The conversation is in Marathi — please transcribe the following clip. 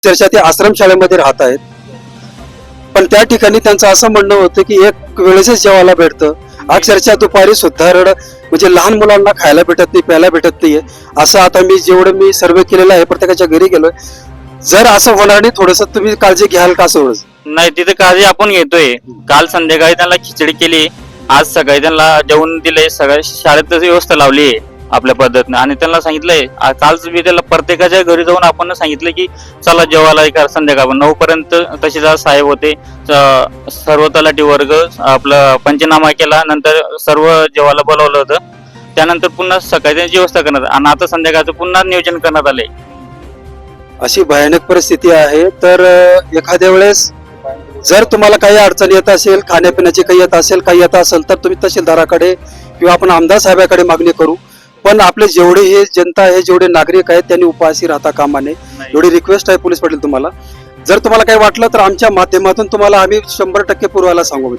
अक्षरशः ते आश्रमशाळेमध्ये राहत आहेत. पण त्या ठिकाणी त्यांचं असं म्हणणं होतं की एक वेळेसच जेवायला भेटतं. अक्षरशः दुपारी सुद्धा म्हणजे लहान मुलांना खायला भेटत नाही, प्यायला भेटत नाहीये. असं आता जेवढं मी सर्वे केलेलं आहे, प्रत्येकाच्या घरी गेलोय. जर असं होणार नाही, थोडस तुम्ही काळजी घ्याल का? असं नाही, तिथे काळजी आपण घेतोय. काल संध्याकाळी त्यांना खिचडी केली, आज सकाळी त्यांना जेवण दिले, सगळ्या शाळेत व्यवस्था लावली आहे आपल्या पद्धतीने. आणि त्यांना सांगितलंय, कालच मी त्याला प्रत्येकाच्या घरी जाऊन आपण सांगितलं की चला जेवायला करा संध्याकाळ 9 पर्यंत. तहसीलदार साहेब होते, सर्व तलाठी वर्ग आपला पंचनामा केला, नंतर सर्व जेवायला बोलावलं होतं. त्यानंतर पुन्हा सकाळी त्यांची व्यवस्था करण्यात आणि आता संध्याकाळचं पुन्हा नियोजन करण्यात आलंय. अशी भयानक परिस्थिती आहे. तर एखाद्या वेळेस जर तुम्हाला काही अडचण येत असेल, खाण्यापिण्याची काही येत असेल, काही येत असेल, तर तुम्ही तहसीलदाराकडे किंवा आपण आमदार साहेबाकडे मागणी करू. पण आपले जेवढे हे जनता आहे, जेवढे नागरिक आहेत, त्यांनी उपाशी राहता कामा नये, एवढी रिक्वेस्ट आहे पोलीस पाटील तुम्हाला. जर तुम्हाला काही वाटलं तर आमच्या माध्यमातून तुम्हाला आम्ही 100% पुरवायला सांगू.